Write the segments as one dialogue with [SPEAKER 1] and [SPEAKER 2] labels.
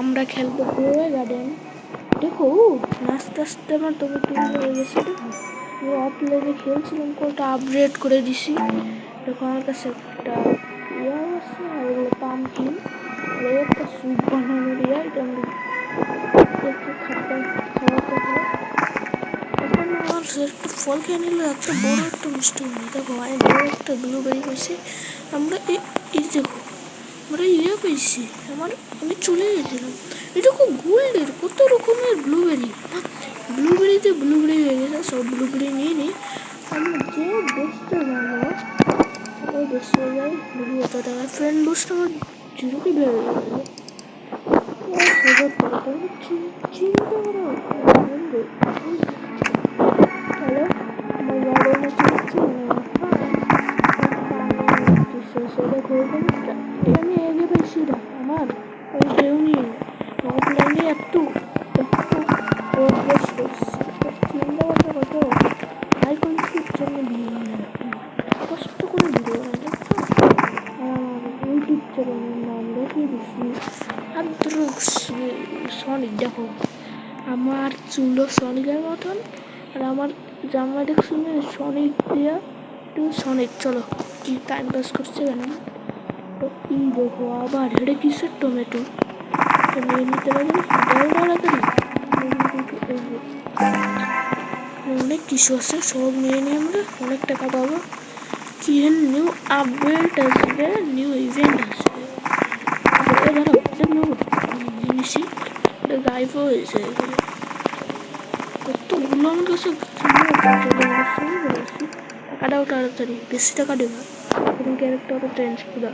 [SPEAKER 1] আমরা খেলবো গোয়া গার্ডেন। দেখো আস্তে আস্তে আমার তবু তুমি হয়ে গেছে। দেখো আমি অফলাইনে খেলছিলাম, কোনটা আপগ্রেড করে দিছি। দেখো আমার কাছে একটা ইয়া আছে, আর এগুলো পাম্পকিন, আর একটা স্যুপ বানানোর ইয়া, এটা আমি খাওয়াতে হয়। এখন আমার একটা ফল খেয়ে নিলে একটা বড় একটা মিষ্টি নেই। দেখো আমি বড় একটা ব্লুবেরি পেয়েছি। আমরা এই দেখো আমরা ইয়ে পেয়েছি। আমি চলে গেছিলাম। এটা খুব গোল্ডের কত রকমের ব্লুবেরি। ব্লুবেরিতে ব্লুবেরি হয়ে গেছে, সব ব্লুবেরি নিয়ে নিই। আমি যে বেস্টে যাবো ওই বেস্টে যাই, বুঝি এত টাকা ফ্রেন্ড বুস্ট আমার জিরোকে বেড়ে যাবে। চিন্তা করো হ্যালো আমার গার্ডেনে চলছে সেটা করবেন। আমি এগে পেয়েছি না আমার ওই কেউ নিয়ে অফলাইনে একটু প্রোগ্রেস করছি। চিন্তা করতে কত হাই কোয়ালিটির জন্য কষ্ট করে ভিডিও বানাই আমার ইউটিউব চ্যানেলের নাম রেখে দিচ্ছি সনিক। দেখো আমার চুলো সনিকের মতন, আর আমার জামা দেখছি সনিক দিয়া একটু সনিক। চলো কি টাইম পাস করছে কেন তো ই দেখো আবার হেডে কিসের টমেটো নিয়ে নিতে পারি তাড়াতাড়ি। অনেক কিছু আছে, সব নিয়ে নিয়ে আমরা অনেক টাকা পাবো। কি নিউ আপডেট আসবে, নিউ ইভেন্ট আসবে। জিনিসই গাইব হয়েছে কতগুলো আমার কাছে। টাকাটাও তাড়াতাড়ি বেশি টাকা দেবো এবং ক্যারেক্টারও চেঞ্জ পুরো।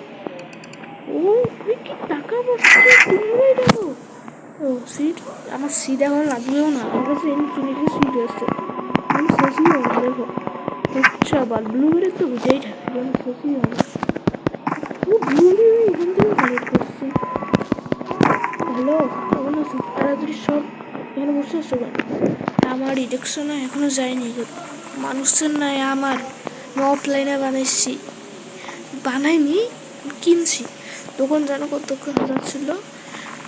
[SPEAKER 1] ও তুই কি টাকা বসছে তোমরাই দেখো। ও সিট আমার সিট এখন লাগবেও না, আমার কাছে ইনফিনিটি সিট আছে। আমি শেষই হবে দেখো হচ্ছে আবার ব্লুবেরি তো বুঝেই থাকে, আমি শেষই হবে। ও ব্লুবেরি এখান থেকে কালেক্ট করছি। হ্যালো কেমন আছো? তাড়াতাড়ি সব এখানে বসে আসো। আমার রিডাকশনে এখনো যায়নি, মানুষের নাই আমার। আমি অফলাইনে বানাইনি কিনছি। তখন জানো কত হাজার ছিল?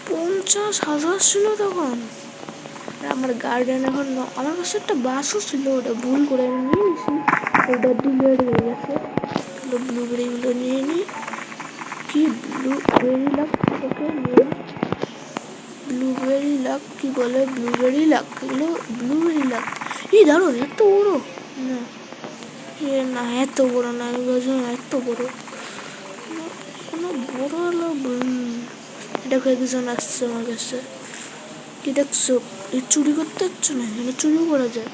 [SPEAKER 1] 50,000 ছিল তখন। আর আমার গার্ডেন এখন আমার কাছে একটা বাসও ছিল, ওটা ভুল করে আমি নিয়ে নিছি, ওটা ডিলেট হয়ে গেছে। ব্লুবেরিগুলো নিয়ে নিই। কি ব্লুবেরি লাগ ওকে নিয়ে ব্লুবেরি লাগ কি বলে, ব্লুবেরি লাগ এগুলো ব্লুবেরি লাগ। এই দাঁড়ো এত বড় না, না এত বড় না, আমি ভাবছিলাম এত বড় কোনো বড় হলো। দেখো একজন আসছে আমার কাছে। কি দেখছো? এই চুরি করতে হচ্ছে না, এখানে চুরি করা যায়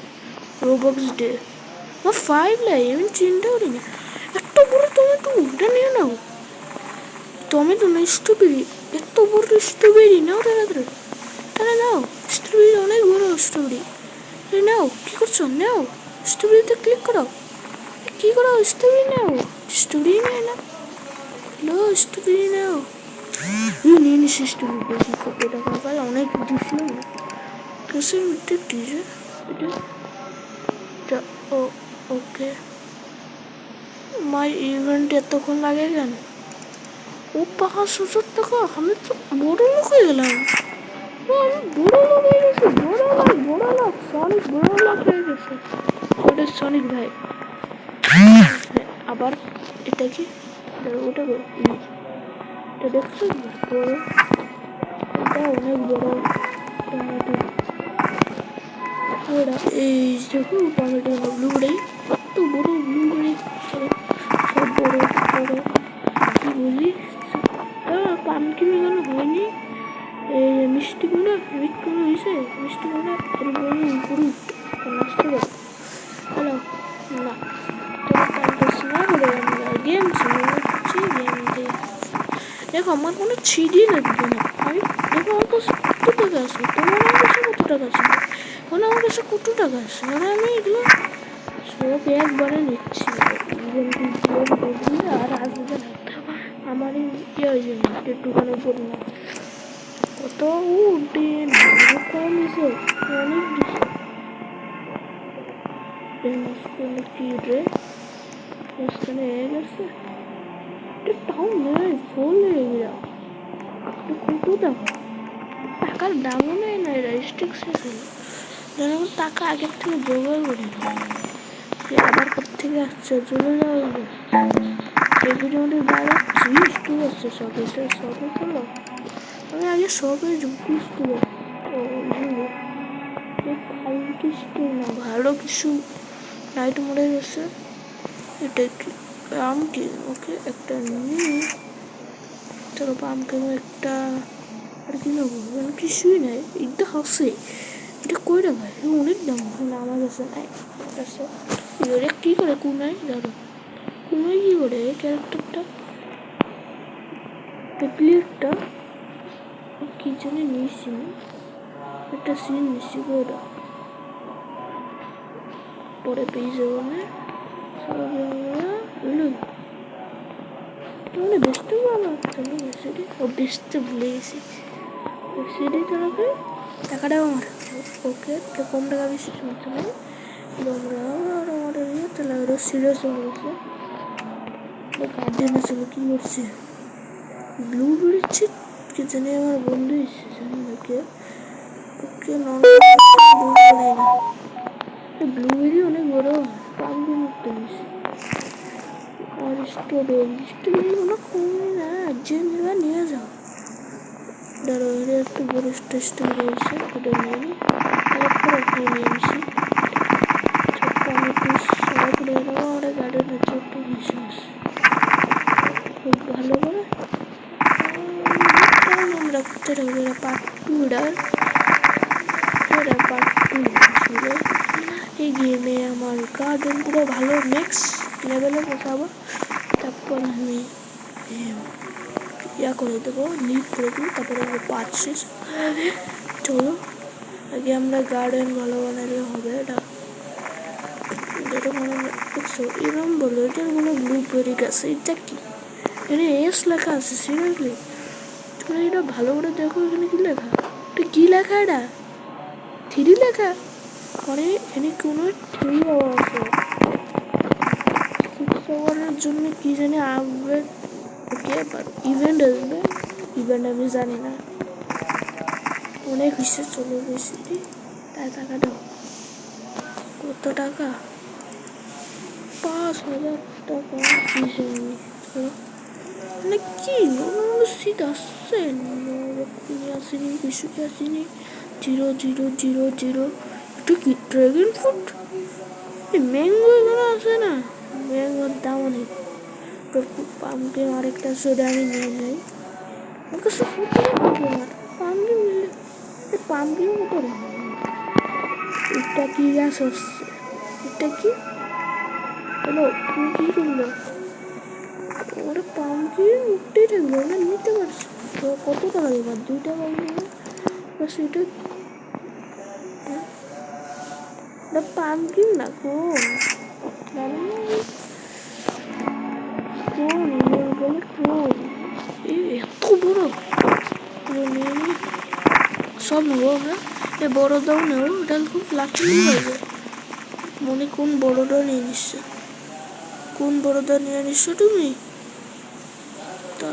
[SPEAKER 1] রোবক্স ডে। আমার 5 লাই আমি চিন্তা করি না এত বড় টমেটো। ওটা নিয়ে নাও টমেটো না স্ট্রবেরি, এত বড় স্ট্রবেরি নাও তাড়াতাড়ি। তাহলে নাও স্ট্রবেরি, অনেক বড় স্ট্রবেরি। নাও কি করছো? নাও স্ট্রবেরিতে ক্লিক করো। কি করো? স্ট্রবেরি নাও, স্ট্রবেরি নেয় না, লো স্ট্রবেরি নাও। নিয়ে নিছি স্ট্রবেরি। বেশি কত টাকা পাই অনেক দিছিল না কেসের মধ্যে দিয়ে এটা। ও ওকে মাই ইভেন্ট এতক্ষণ লাগে কেন? ও 5,000 টাকা, আমি তো বড় লোক হয়ে গেলাম। আমি বড় লোক হয়ে গেছি, বড় লোক সনিক বড় লোক হয়ে গেছে। ওটা সনিক ভাই। আবার এটা কি ওটা এটা দেখছো বড়, এটা অনেক বড় টমেটো। ওরা এই দেখো টমেটো ব্লুবেরি, কত বড় ব্লুবেরি, সব বড় বড়। কি বলি পামকিন এখানে হয়নি। এই মিষ্টিগুলো হয়েছে, মিষ্টিগুলো পুরো নাচতে পারে। হ্যালো না গেম হচ্ছে গেম দিয়ে। দেখো আমার কোনো ছিঁড়ি লাগবে না। আমি দেখো আমার কাছে কত টাকা আছে, তোমার আমার কাছে কত টাকা আছে, মানে আমার কাছে কত টাকা আছে, মানে আমি এগুলো সব একবারে নিচ্ছি। আর আসবে না আমার ইয়ে হয়ে যাবে একটুখানি বললাম কত উঠে কম দিছে, অনেক দিছে। কি রে মাঝখানে হয়ে গেছে টাউন নেই, ফুল হয়ে গেল কত টাকা। টাকার দামও নেই না, রেস্ট্রিকশন হলো যেন আমি টাকা আগের থেকে জোগাড় করি আবার কোথেকে আসছে চলে যাওয়া এগুলি আমাদের বাইরে জিনিস টু আসছে সব এটা সবে চলো আমি আগে সবে ঝুঁকিস তুলে ফালতু না ভালো কিছু লাইট মোড়ে গেছে এটা কি পাম্পকিন ওকে একটা নিয়ে চলো পাম্পকিন একটা আর কি নেবো কিছুই নাই এটা হাসে এটা কই টাকা অনেক দাম আমার কাছে নাই আছে এবারে কী করে কুনাই ধরো কুনাই কী করে ক্যারেক্টারটা প্লেটটা কি জানি নিয়েছি একটা সিন নিচ্ছি ওটা পরে পেয়ে যাবো না মানে বেচতে ভালো চলো বেশি ও বেচতে ভুলে গেছি বেশি তাহলে টাকাটাও আমার ওকে তো কম টাকা বেশি চলছে না আমরা আমাদের ইয়ে তাহলে আরও সিরিয়াস হয়ে গেছে গার্ডেনে চলো কী করছে ব্লু বেরোচ্ছে কে জানি আমার বন্ধু এসেছে জানি না কে ওকে ব্লুবেরি অনেক বড় পাম্পকিন উঠতে গেছে আর স্ট্রবেরি কমে না যে নেওয়া নিয়ে যাও ধরো একটু বড় স্ট্রবেরি রয়েছে ওটা নিয়ে নিই তারপর ওখানে নিয়ে নিছি ছোট্ট আমি একটু সব নিয়ে নেবো আমরা গার্ডেনের ছোট্ট নিচে আসি খুব ভালো করে আমরা করতে থাকবো এটা পার্ট টু ছিল এই গেমে আমার গার্ডেন পুরো ভালো নেক্সট লেভেলে পৌঁছাবো তারপর আমি ইয়া করে দেবো লিভ করে দেবো তারপরে পাঁচ শেষ চলো আগে আমরা গার্ডেন ভালো বানালে হবে এটা যেরকম দেখছো এরকম বলো এটার কোনো ব্লুবেরি গাছ এটা কি এখানে এস লেখা আছে সিরিয়াসলি তোমরা এটা ভালো করে দেখো এখানে কি লেখা এটা কি লেখা এটা থ্রি লেখা মানে এখানে কোনো থ্রি দেওয়া আছে 6 আওয়ারের জন্য কি জানি আপডেট ওকে ইভেন্ট আসবে ইভেন্ট আমি জানি না অনেক হিসেবে চলে গেছি তাই টাকা দাও কত টাকা 5,000 টাকা মানে কি শীত আসছে আসেনি কিছু আসেনি 0,0,0,0 এটা কি ড্রাগন ফ্রুট ম্যাঙ্গো এখানে আসে না ম্যাঙ্গোর দাম অনেক পাম্পকিন আরেকটা সোডা আমি নিয়ে যাই আমার কাছে পাম্পকিন নিলে পাম্পকিন মতো এটা কি গাছ আসছে এটা কি হ্যালো তুমি কি করলো ওরা পাম্পকিন উঠতেই থাকবে ওরা নিতে পারছে তো কত টাকা দেবার 2 টাকা বাস এটা পাম্পকিন না কোন এত বড় সব নেবো আমরা এ বড় দাও নেবো ওটা খুব লাকি হবে মনে কোন বড়টা নিয়ে নিচ্ছে কোন বড়টা নিয়ে নিচ্ছ তুমি তা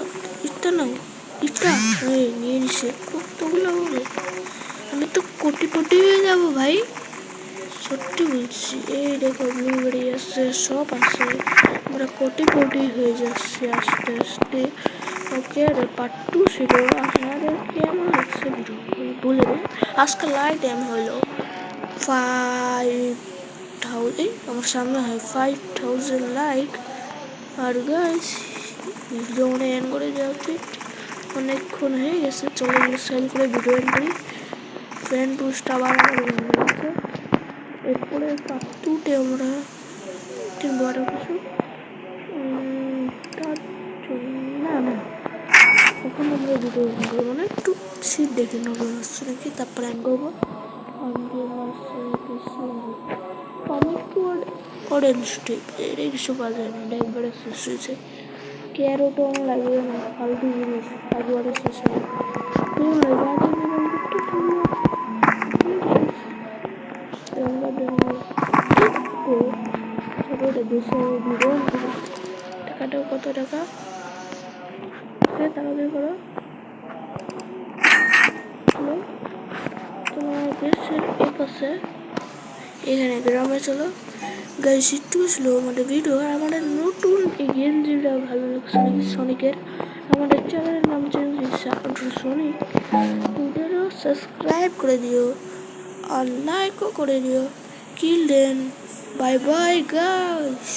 [SPEAKER 1] এটা নাও এটা নিয়ে নিচ্ছে কতগুলো হবে আমি তো কোটি হয়ে যাবো ভাই সত্যি বলছি এই দেখো ব্লুবেরি আসছে সব আছে আমরা কোটি হয়ে যাচ্ছি আস্তে আস্তে ওকে পার্ট 2 ছিল আপনাদের কেমন লাগছে ভিডিও বলে দেন আজকে লাইট টাইম হলো 5,000 আমার সামনে হয় 5,000 লাইক আর গাইস ভিডিও মনে এন্ড করে দেওয়া উচিত অনেকক্ষণ হয়ে গেছে চলে সেল করে ভিডিও এন্ড করি ফ্রেন্ড বুস্ট আবার এরপরে পার্ট 2-তে আমরা বড় কিছু না এখন আমরা ভিডিও করবো না একটু শীত দেখে নেবো আসছে নাকি তারপরে আমি করবো আমি একটু অরেঞ্জ টিপ এটাই কিছু পাওয়া যায় না একবারে শেষ হয়েছে ক্যারোটও আমার লাগবে না ফালতু জিনিস একবারে শেষ হয় টাকাটাও কত টাকা তাড়াতাড়ি করো অফিসের এই পাশে এখানে গ্রামে চলো গাইস একটু স্লো আমাদের ভিডিও আর আমাদের নতুন এই গেঞ্জিটা ভালো লাগছে নাকি সনিকের আমাদের চ্যানেলের নাম চেঞ্জ সনিক ওদেরও সাবস্ক্রাইব করে দিও আর লাইকও করে দিও কিল দেন বাই বাই গাইস।